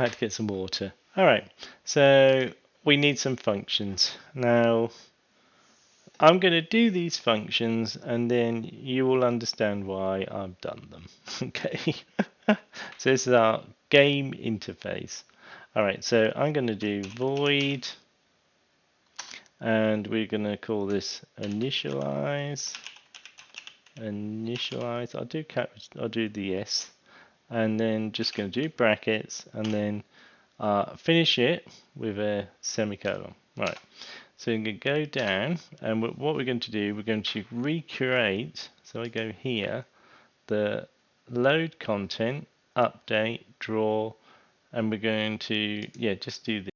had to get some water. All right, so we need some functions. Now, I'm going to do these functions and then you will understand why I've done them. Okay, so this is our game interface. All right, so I'm going to do void, and we're going to call this initialize. I'll do the S, and then just going to do brackets, and then finish it with a semicolon. Right, so we're going to go down, and what we're going to do, we're going to recreate. So I go here, the load content, update, draw, and we're going to just do this.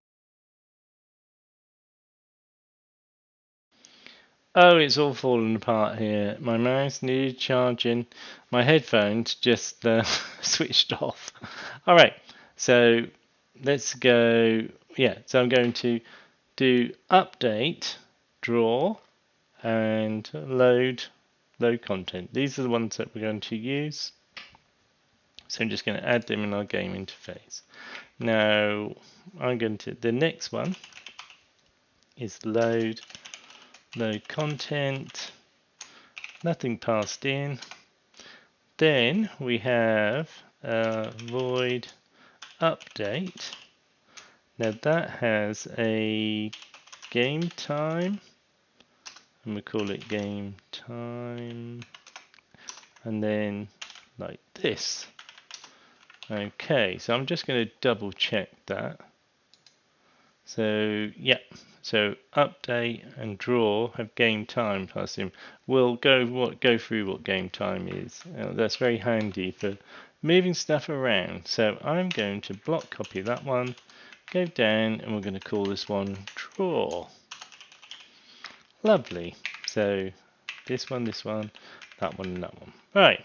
Oh, it's all falling apart here. My mouse needed charging. My headphones just switched off. All right, so let's go. So I'm going to do update, draw, and load content. These are the ones that we're going to use. So I'm just going to add them in our game interface. Now I'm going to, the next one is load content, nothing passed in. Then we have void update. Now that has a game time, and we call it game time, and then like this. Okay, so I'm just going to double check that. So so update and draw have game time passed in. We'll go through what game time is. That's very handy for moving stuff around. So I'm going to block copy that one, go down, and we're going to call this one draw. Lovely. So this one, that one, and that one. Right.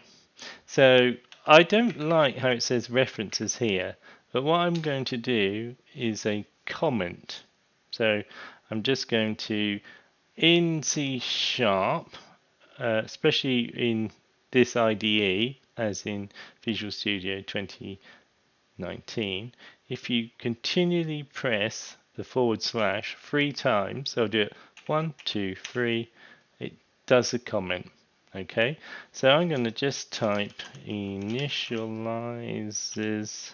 So I don't like how it says references here, but what I'm going to do is a comment. So I'm just going to, in C#, especially in this IDE, as in Visual Studio 2019, if you continually press the / 3 times, so I'll do it 1, 2, 3, it does a comment. Okay, so I'm going to just type initializes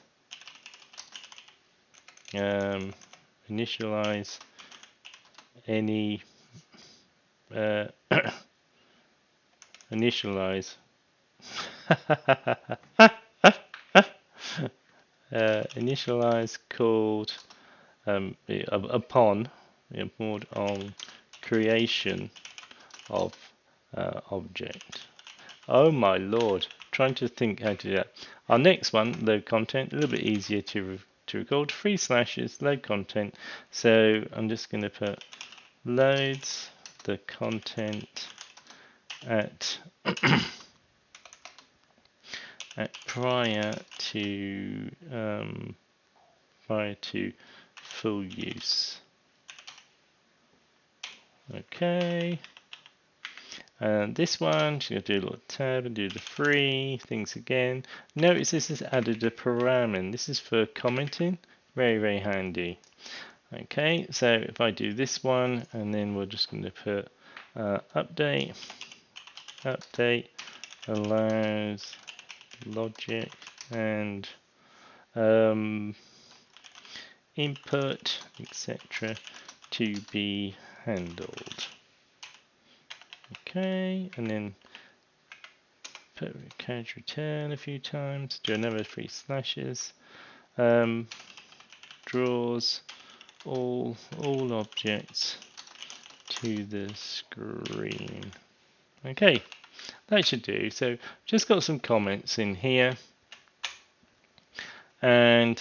initialize any initialize initialize called upon on creation of object. Oh my lord, trying to think how to do that. Our next one, load content, a little bit easier to record, 3 slashes, load content. So I'm just going to put loads the content at prior to full use. Okay. And this one, just going to do a little tab and do the 3 things again. Notice this has added a parameter. This is for commenting. Very, very handy. Okay, so if I do this one, and then we're just going to put update allows logic and input, etc. to be handled. Okay, and then put carriage return a few times, do another 3 slashes, draws all objects to the screen. Okay, that should do. So just got some comments in here, and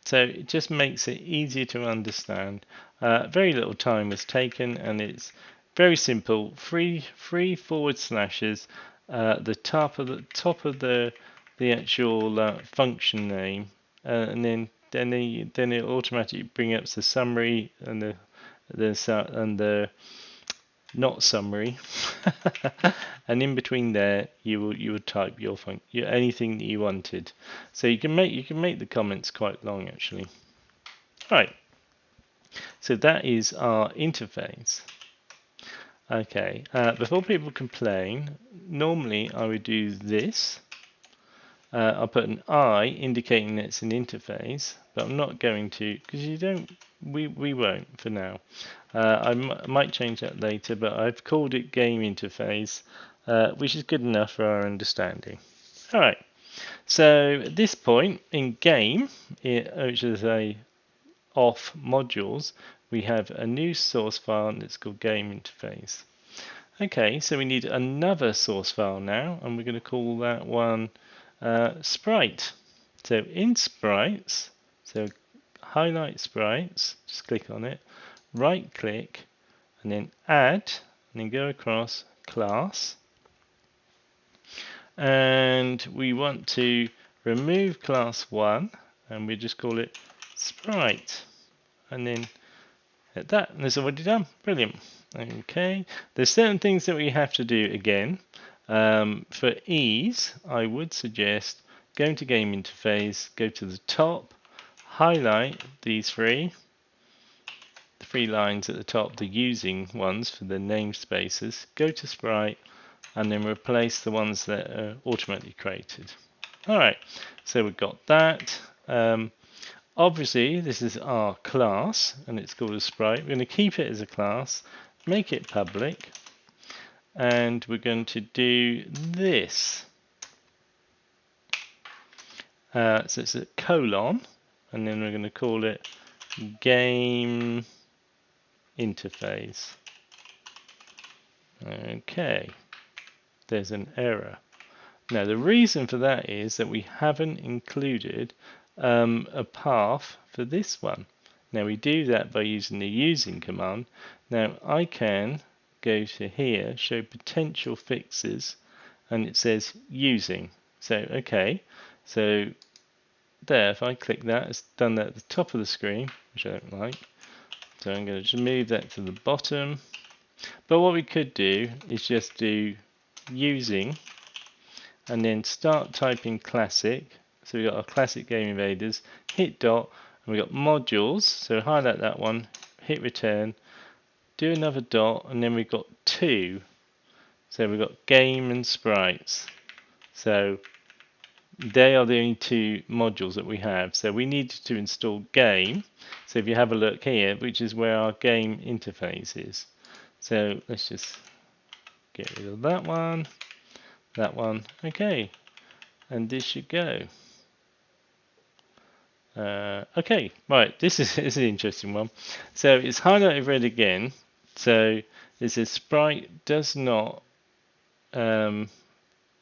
so it just makes it easier to understand. Very little time was taken, and it's very simple. 3 forward slashes, the top of the actual function name, and then it automatically brings up the summary and the not summary, and in between there you would type your anything that you wanted. So you can make the comments quite long actually. Right. So that is our interface. Okay. Before people complain, normally I would do this. I'll put an I indicating that it's an interface, but I'm not going to because we won't for now. I might change that later, but I've called it game interface, which is good enough for our understanding. All right. So at this point in game, which is a off modules, we have a new source file that's called game interface. Okay, so we need another source file now, and we're going to call that one Sprite. So in Sprites, so highlight Sprites, just click on it, right click, and then add, and then go across class. And we want to remove class 1, and we just call it Sprite. And then hit that, and it's already done. Brilliant. Okay, there's certain things that we have to do again. For ease, I would suggest going to game interface, go to the top, highlight these the three lines at the top, the using ones for the namespaces, go to sprite, and then replace the ones that are automatically created. Alright, so we've got that. Obviously, this is our class, and it's called a sprite. We're going to keep it as a class, make it public, and we're going to do this. So it's a colon, and then we're going to call it game interface. Okay, there's an error. Now the reason for that is that we haven't included a path for this one. Now we do that by using the using command. Now I can go to here, show potential fixes, and it says using. So okay, so there, if I click that, it's done that at the top of the screen, which I don't like. So I'm going to just move that to the bottom. But what we could do is just do using, and then start typing classic. So we got our classic Game Invaders, hit dot, and we got modules. So highlight that one, hit return, do another dot, and then we've got 2. So we've got game and sprites. So they are the only 2 modules that we have. So we need to install game. So if you have a look here, which is where our game interface is. So let's just get rid of that one. Okay, and this should go. Okay, right, this is an interesting one. So it's highlighted red again. So it says sprite does not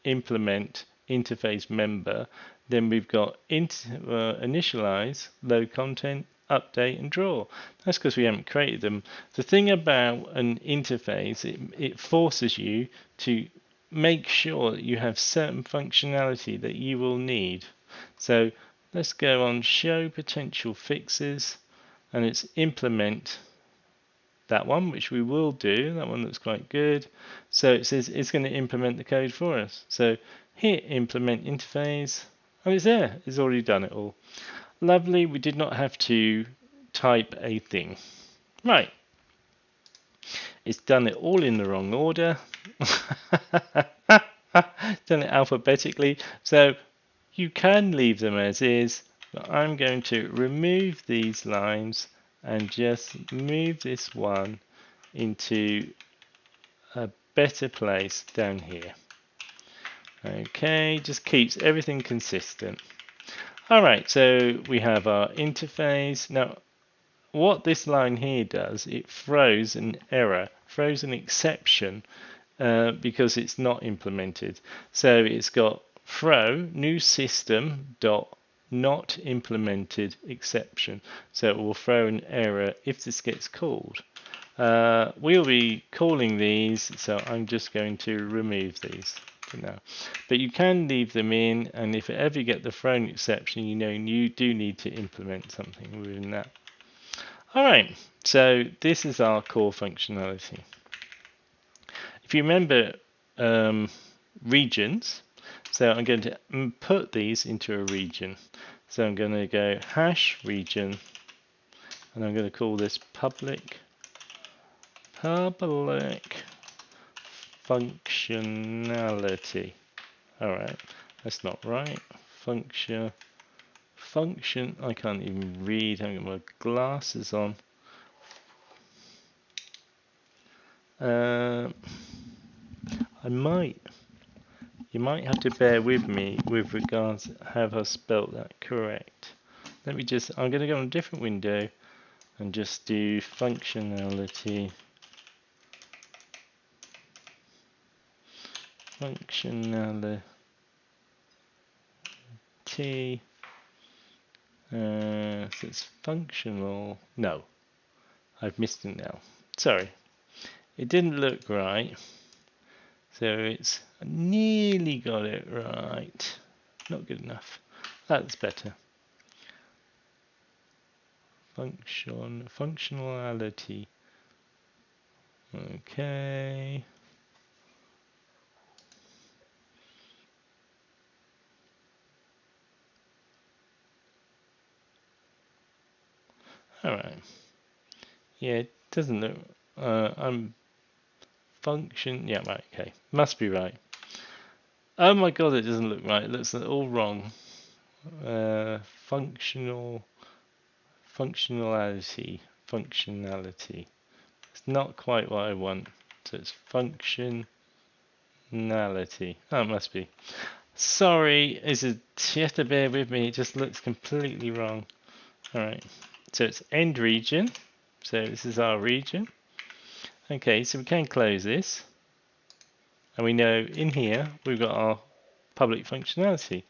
implement interface member. Then we've got initialize, load content, update, and draw. That's because we haven't created them. The thing about an interface, it forces you to make sure that you have certain functionality that you will need. So let's go on show potential fixes, and it's implement that one, which we will do. That one looks quite good. So it says it's going to implement the code for us. So hit implement interface, and it's there. It's already done it all. Lovely. We did not have to type a thing. Right. It's done it all in the wrong order. Done it alphabetically. So you can leave them as is, but I'm going to remove these lines and just move this one into a better place down here. Okay, just keeps everything consistent. Alright, so we have our interface. Now, what this line here does, it throws an error, throws an exception because it's not implemented. So it's got throw new system dot not implemented exception. So it will throw an error if this gets called. We'll be calling these, so I'm just going to remove these for now. But you can leave them in, and if ever you get the thrown exception, you know you do need to implement something within that. Alright, so this is our core functionality. If you remember regions. So I'm going to put these into a region. So I'm going to go hash region, and I'm going to call this public functionality. Alright, that's not right. Function, I can't even read, I've got my glasses on. You might have to bear with me with regards to have I spelt that correct. I'm going to go on a different window and just do functionality. So it's functional. No, I've missed it now. Sorry, it didn't look right. So it's nearly got it right. Not good enough. That's better. Functionality. Okay. Alright. Yeah, it doesn't look. I'm function. Yeah, right. Okay, must be right. Oh my god, it doesn't look right. It looks all wrong. Functionality. It's not quite what I want. So it's functionality. Oh, it must be. Sorry, you have to bear with me. It just looks completely wrong. Alright, so it's end region. So this is our region. Okay, so we can close this. And we know in here we've got our public functionality.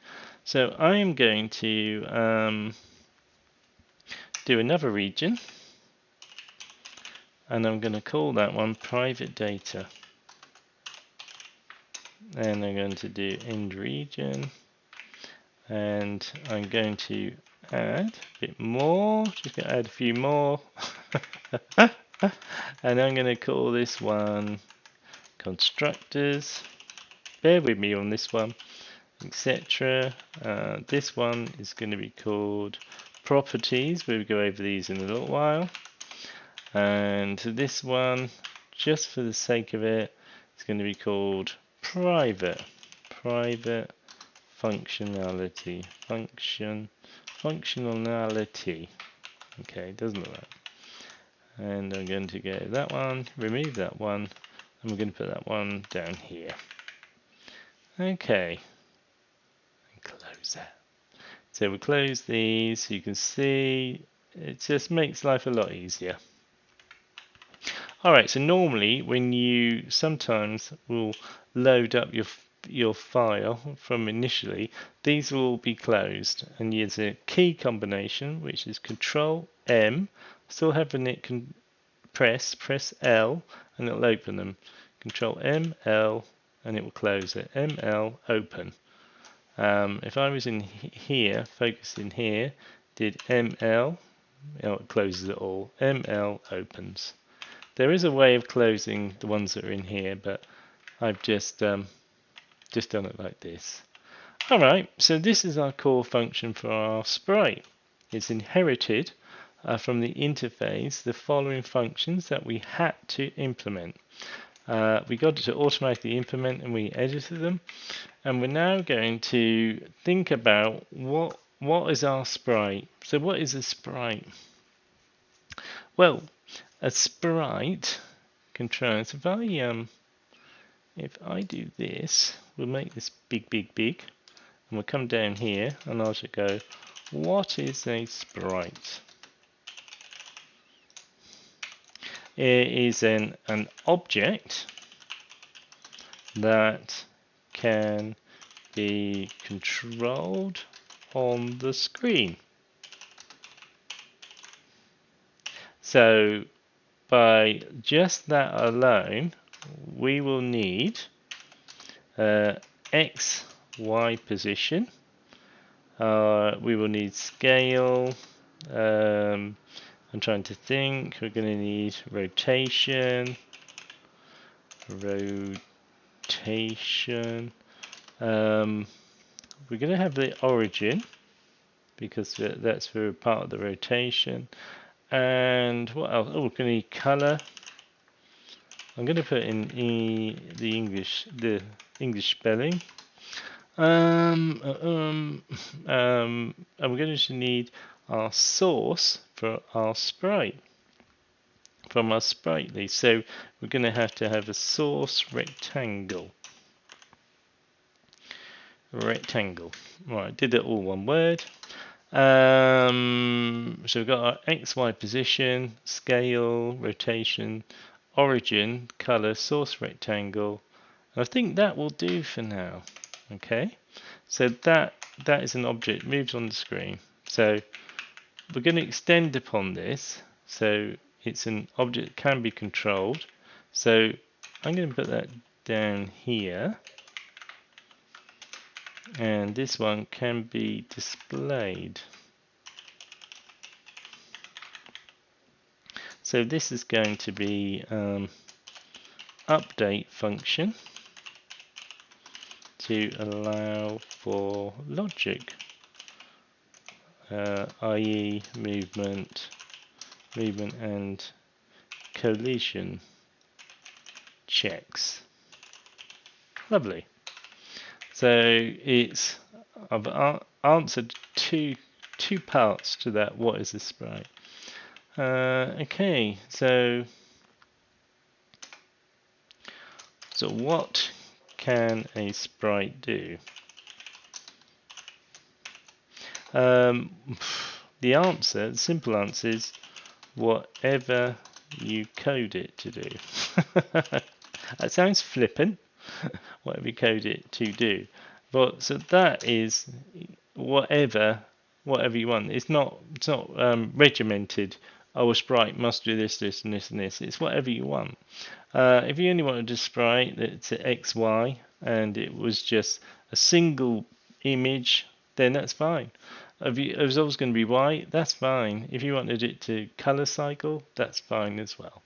So I am going to do another region. And I'm going to call that one private data. And I'm going to do end region. And I'm going to add a bit more. Just going to add a few more. And I'm going to call this one constructors. Bear with me on this one, etc. This one is going to be called properties. We'll go over these in a little while. And this one, just for the sake of it, it's going to be called private functionality. Functionality. Okay, doesn't look right. And I'm going to go that one, remove that one, and we're going to put that one down here. Okay, and close that. So we close these, you can see it just makes life a lot easier. Alright, so normally when you sometimes will load up your file from initially, these will be closed and use a key combination which is Control M, still having it press L and it'll open them. Control M, L, and it will close it. ML open. If I was in here, focused in here, did ML, it closes it all. ML opens. There is a way of closing the ones that are in here, but I've just done it like this. Alright, so this is our core function for our sprite. It's inherited from the interface the following functions that we had to implement. We got it to automatically implement and we edited them. And we're now going to think about what is our sprite. So what is a sprite? Well, a sprite controls, if I do this, we'll make this big, and we'll come down here and I'll just go, what is a sprite? It is an object that can be controlled on the screen. So by just that alone, we will need X, Y position. We will need scale. I'm trying to think. We're going to need rotation. rotation. We're going to have the origin because that's for part of the rotation. And what else? Oh, we're going to need color. I'm going to put in the English spelling. And we're going to need our source for our sprite from our sprite. So we're going to have a source rectangle. Right, I did it all one word. So we've got our XY position, scale, rotation, origin, color, source rectangle. I think that will do for now. Okay, so that is an object moves on the screen. So we're going to extend upon this. So it's an object that can be controlled. So I'm going to put that down here. And this one can be displayed. So this is going to be update function to allow for logic, i.e. movement and collision checks. Lovely. So I've answered two parts to that. What is a sprite? Okay, so what can a sprite do? The simple answer is whatever you code it to do. That sounds flippant. Whatever you code it to do, but so that is whatever you want. It's not regimented. Oh, a sprite must do this, this, and this, and this. It's whatever you want. If you only wanted a sprite that's X, Y, and it was just a single image, then that's fine. If it was always going to be Y, that's fine. If you wanted it to color cycle, that's fine as well.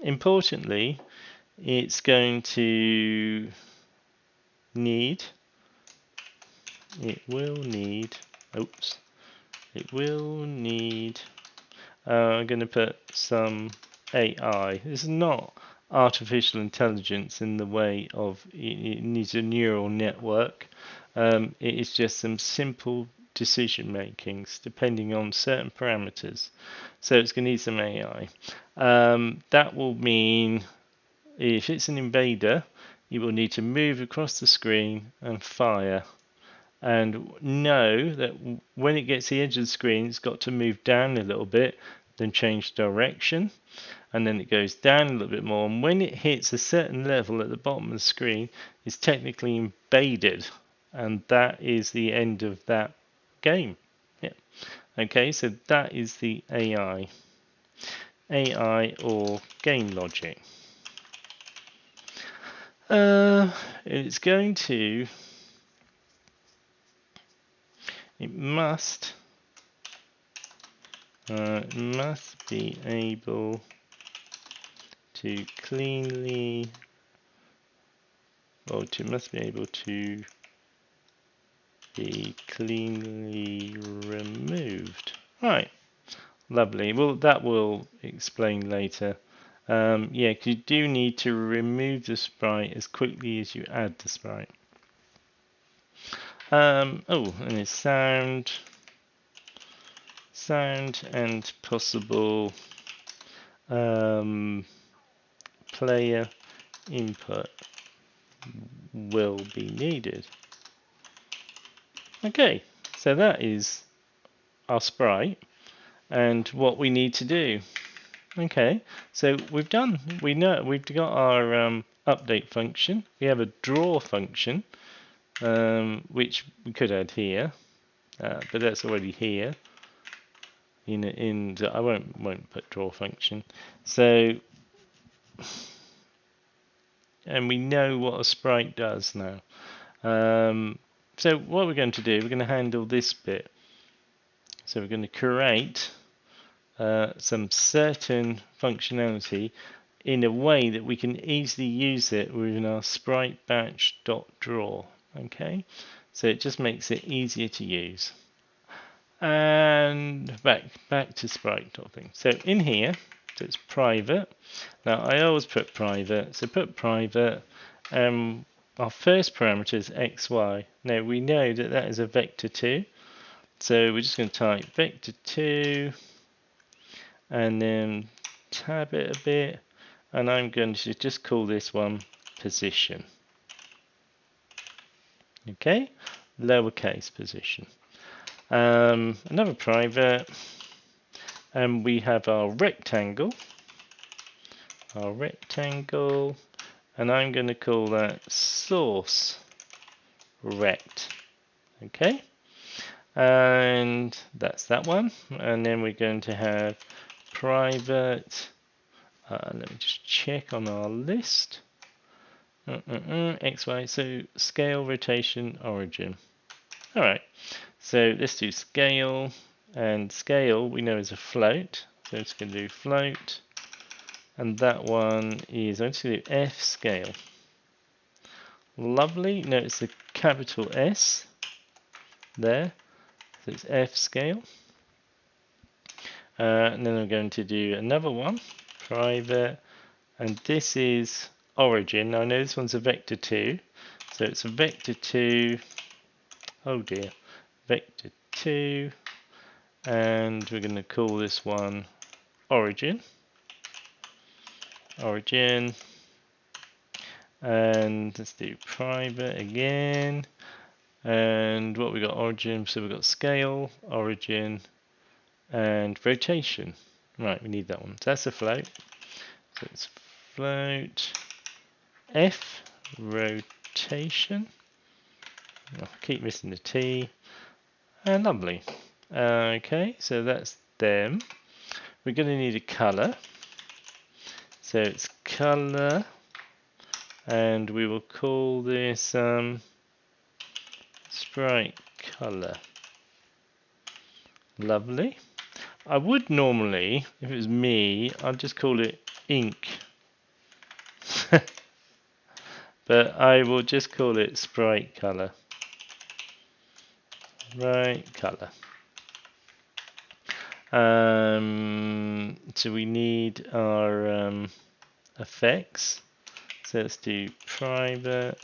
Importantly, it's going to need, I'm going to put some AI. This is not artificial intelligence in the way of it needs a neural network. It is just some simple decision makings depending on certain parameters. So it's going to need some AI. That will mean if it's an invader, you will need to move across the screen and fire. And know that when it gets to the edge of the screen, it's got to move down a little bit, then change direction, and then it goes down a little bit more. And when it hits a certain level at the bottom of the screen, it's technically invaded, and that is the end of that game. Yeah. Okay, so that is the AI or game logic. It's going to. It must be able to cleanly, or it must be able to be cleanly removed. Right, lovely. Well, that will explain later. Yeah, because you do need to remove the sprite as quickly as you add the sprite. And it's sound and possible player input will be needed. Okay, so that is our sprite and what we need to do. Okay, so we've got our update function. We have a draw function, which we could add here, but that's already here. I won't put draw function. So, and we know what a sprite does now. So what we're going to do, we're going to handle this bit. So we're going to create some certain functionality in a way that we can easily use it within our sprite batch.draw. Okay, so it just makes it easier to use. And back to sprite thing. So in here, so it's private. Now I always put private, so put private. Our first parameter is xy. Now we know that that is a vector 2, so we're just going to type vector 2 and then tab it a bit, and I'm going to just call this one position. Okay, lowercase position. Another private, and we have our rectangle, and I'm going to call that source rect. Okay, and that's that one. And then we're going to have private, let me just check on our list, XY, so scale, rotation, origin. Alright, so let's do scale, and scale we know is a float, so it's going to do float, and that one is, I'm just going to do F scale. Lovely, notice the capital S there, so it's F scale. And then I'm going to do another one, private, and this is origin. Now I know this one's a vector 2, so it's a vector 2, oh dear, vector 2, and we're going to call this one origin, and let's do private again, and what we got, origin, so we've got scale, origin, and rotation. Right, we need that one. So that's a float. So it's float F rotation. Oh, I keep missing the T. And lovely. Okay, so that's them. We're going to need a color. So it's color, and we will call this sprite color. Lovely. I would normally, if it was me, I'd just call it ink. But I will just call it sprite color. Right, color. So we need our effects. So let's do private.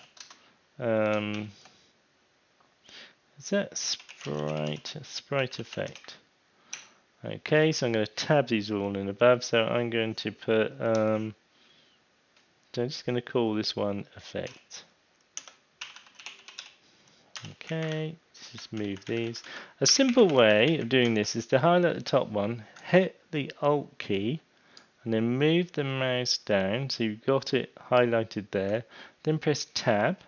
Is that sprite effect? Okay, so I'm going to tab these all in above. So I'm going to put. So I'm just going to call this one effect. Okay, let's just move these. A simple way of doing this is to highlight the top one, hit the Alt key, and then move the mouse down so you've got it highlighted there. Then press Tab.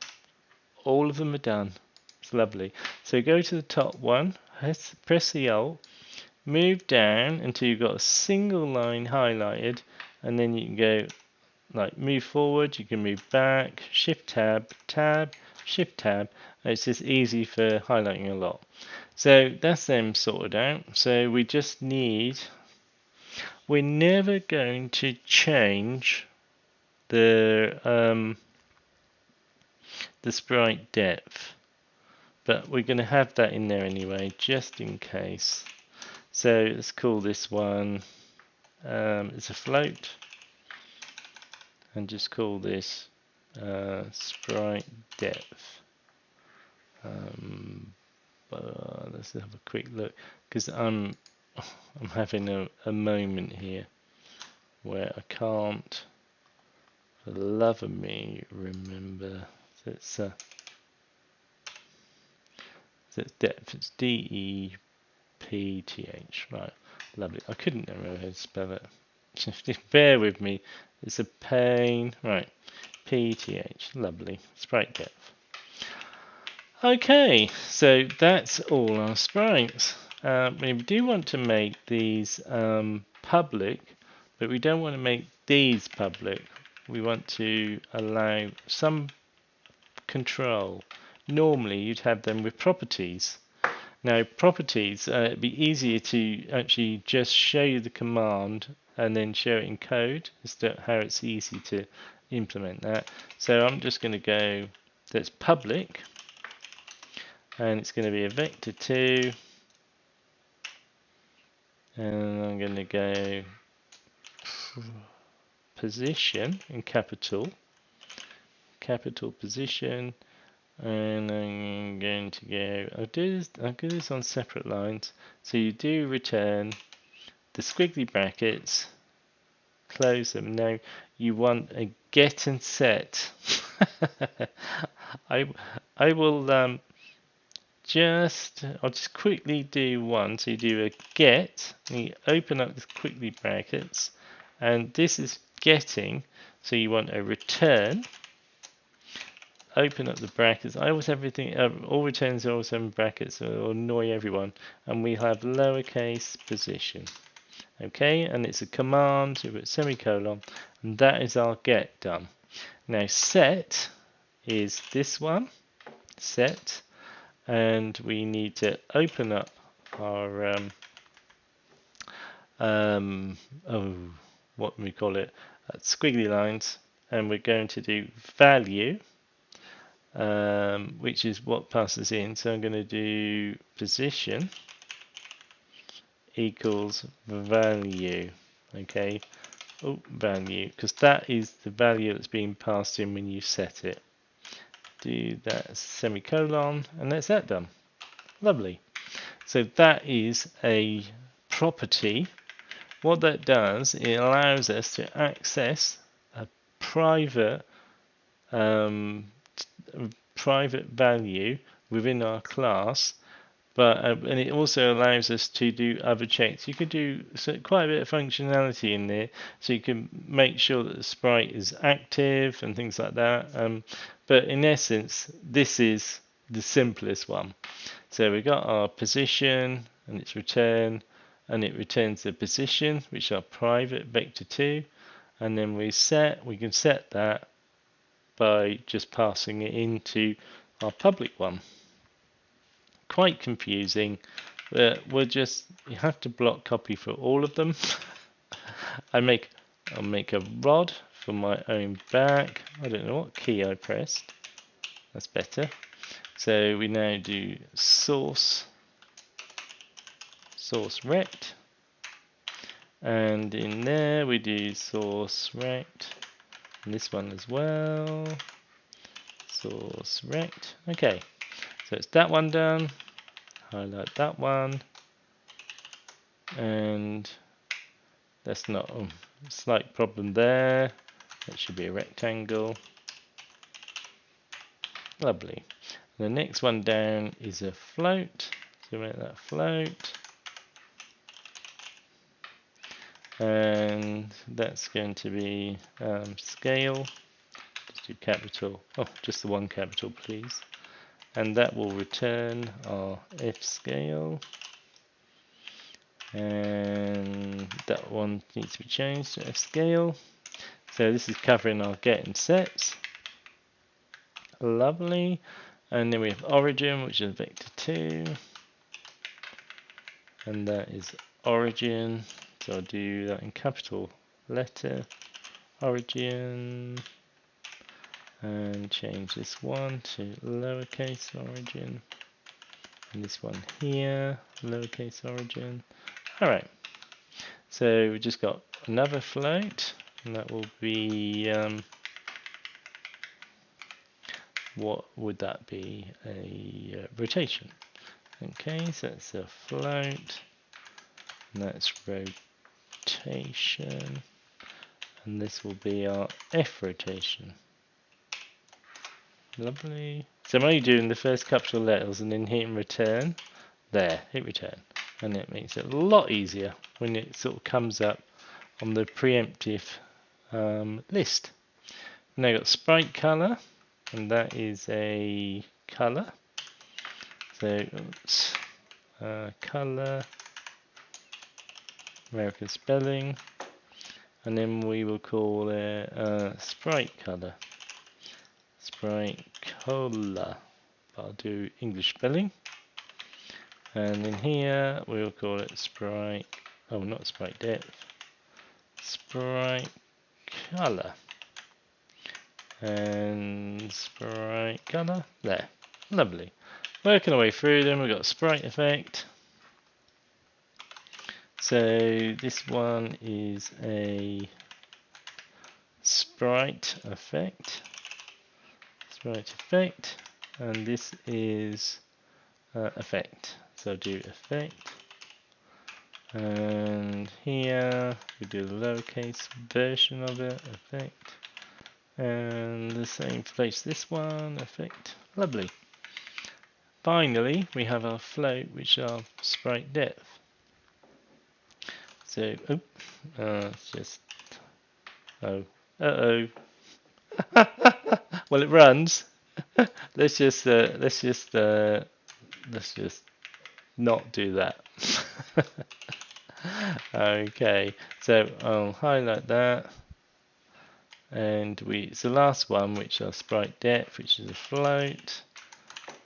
All of them are done. It's lovely. So go to the top one, press the Alt, move down until you've got a single line highlighted, and then you can go like move forward, you can move back, Shift Tab, Tab, Shift Tab. It's just easy for highlighting a lot. So that's them sorted out. So we just need, we're never going to change the sprite depth, but we're going to have that in there anyway, just in case. So let's call this one, it's a float, and just call this sprite depth. Let's have a quick look, because I'm having a moment here where I can't, for the love of me, remember. So it's depth. It's DEPTH. Right, lovely. I couldn't remember how to spell it. Just bear with me. It's a pain. Right, PTH. Lovely. Sprite depth. Okay, so that's all our sprites. We do want to make these public, but we don't want to make these public. We want to allow some control. Normally you'd have them with properties. Now properties, it'd be easier to actually just show you the command and then show it in code as to how it's easy to implement that. So I'm just going to go, that's public, and it's going to be a vector2, and I'm going to go position in capital position, and I'm going to go, I'll do this on separate lines. So you do return the squiggly brackets, close them. Now you want a get and set. I will I'll just quickly do one. So you do a get, and you open up the quickly brackets, and this is getting. So you want a return. Open up the brackets. I always have everything. All returns are always in brackets, so it'll annoy everyone. And we have lowercase position. Okay, and it's a command. You put semicolon, and that is our get done. Now set is this one. Set. And we need to open up our what do we call it? Squiggly lines, and we're going to do value, which is what passes in. So I'm going to do position equals value. Okay, value, because that is the value that's being passed in when you set it. Do that semicolon, and that's that done. Lovely. So that is a property. What that does, it allows us to access a private value within our class, but and it also allows us to do other checks. You could do quite a bit of functionality in there, so you can make sure that the sprite is active and things like that. But in essence, this is the simplest one. So we got our position and its return, and it returns the position, which are private vector2, and then we can set that by just passing it into our public one. Quite confusing, but you have to block copy for all of them. I'll make a rod for my own back. I don't know what key I pressed. That's better. So we now do source rect, and in there we do source rect, and this one as well, source rect. Okay, so it's that one done. Highlight that one, and that's not a slight problem there. That should be a rectangle. Lovely. The next one down is a float, so make that float, and that's going to be scale. Just do capital. Oh, just the one capital, please. And that will return our F scale, and that one needs to be changed to F scale. So this is covering our get and sets. Lovely. And then we have origin, which is vector2, and that is origin. So I'll do that in capital letter, origin, and change this one to lowercase origin, and this one here, lowercase origin. Alright, so we just got another float, and that will be, what would that be? A rotation. Okay, so that's a float, and that's rotation, and this will be our F rotation. Lovely. So I'm only doing the first capital letters and then hitting return. There, hit return. And it makes it a lot easier when it sort of comes up on the preemptive list. Now I've got sprite color, and that is a color. So color, American spelling, and then we will call it sprite color. Sprite color. I'll do English spelling. And in here we'll call it sprite, not sprite depth, sprite color and sprite color. There, lovely. Working our way through them, we've got sprite effect. So this one is a sprite effect, and this is effect. So do effect, and here we do the lowercase version of it, effect, and the same place this one, effect. Lovely. Finally, we have our float, which is our sprite depth. So, it's just, well, it runs. let's just not do that. Okay, so I'll highlight that, and it's the last one, which is sprite depth, which is a float,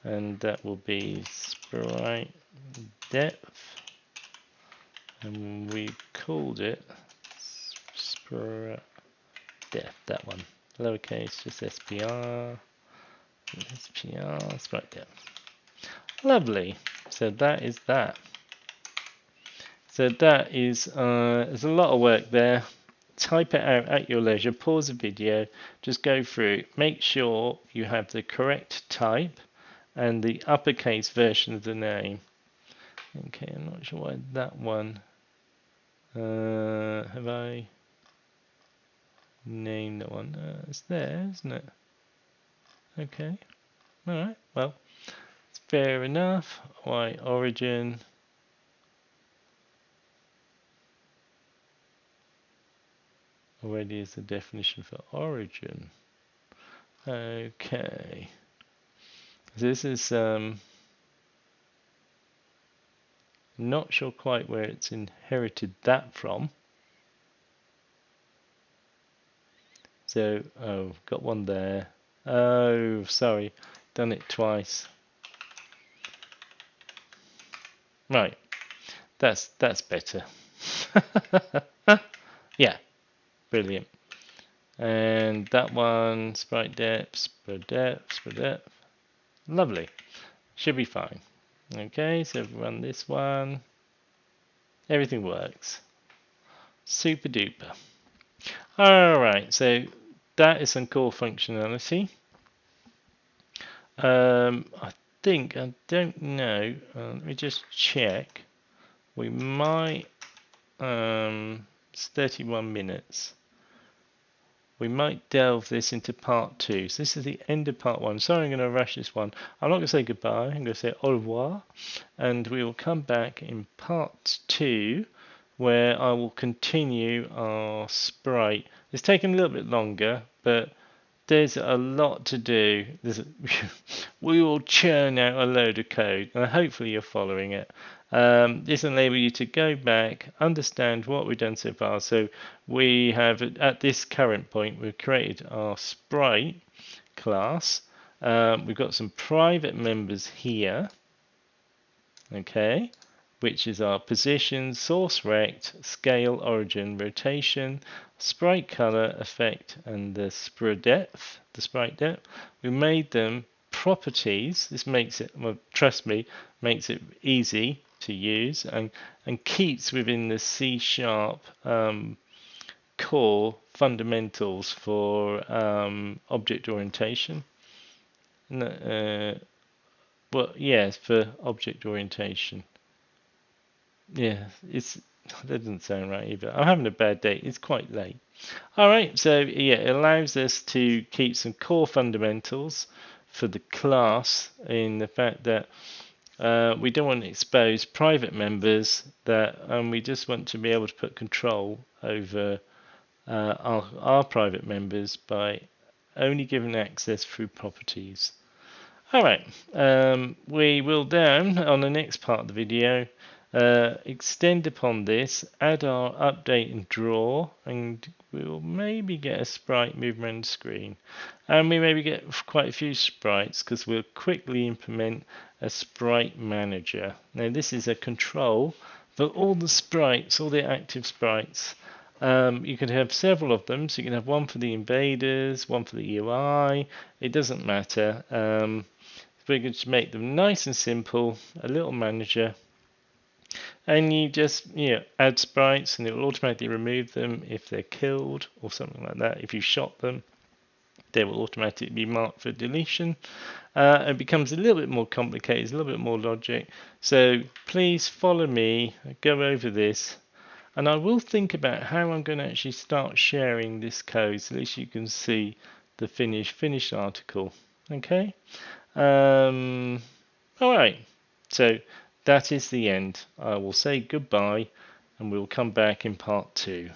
and that will be sprite depth, and we called it sprite depth, that one, lowercase, just SPR, sprite depth. Lovely. So that is that. So that is there's a lot of work there. Type it out at your leisure, pause the video, just go through, make sure you have the correct type and the uppercase version of the name. Okay, I'm not sure why that one, have I named that one? It's there, isn't it? Okay, alright, well, it's fair enough. Why origin? Already is the definition for origin. Okay, this is not sure quite where it's inherited that from. So, got one there. Oh, sorry, done it twice. Right, that's better. Yeah, brilliant. And that one, sprite depth, lovely. Should be fine. Okay, so run this one. Everything works. Super duper. Alright, so that is some core functionality. I don't know, let me just check. We might, it's 31 minutes. We might delve this into part 2. So this is the end of part 1. Sorry, I'm going to rush this one. I'm not going to say goodbye. I'm going to say au revoir. And we will come back in part 2, where I will continue our sprite. It's taken a little bit longer, but there's a lot to do. We will churn out a load of code, and hopefully you're following it. This will enable you to go back, understand what we've done so far. So we have, at this current point, we've created our sprite class. We've got some private members here, okay, which is our position, source rect, scale, origin, rotation, sprite color, effect, and the sprite depth. We made them properties. This makes it, well, trust me, makes it easy to use and keeps within the C# core fundamentals for object orientation. Well, yes, for object orientation. Yeah, that doesn't sound right either. I'm having a bad day. It's quite late. All right, so yeah, it allows us to keep some core fundamentals for the class, in the fact that we don't want to expose private members, that we just want to be able to put control over our private members by only giving access through properties. Alright, we will then, on the next part of the video, extend upon this, add our update and draw, and we'll maybe get a sprite move around the screen. And we maybe get quite a few sprites, because we'll quickly implement a sprite manager. Now this is a control for all the sprites, all the active sprites You could have several of them, so you can have one for the invaders, one for the UI. It doesn't matter. We're going to make them nice and simple. A little manager, and you just add sprites, and it will automatically remove them if they're killed or something like that. If you shot them, they will automatically be marked for deletion. It becomes a little bit more complicated, a little bit more logic. So please follow me, go over this, and I will think about how I'm going to actually start sharing this code, so at least you can see the finished article. Okay. All right. So that is the end. I will say goodbye, and we'll come back in part 2.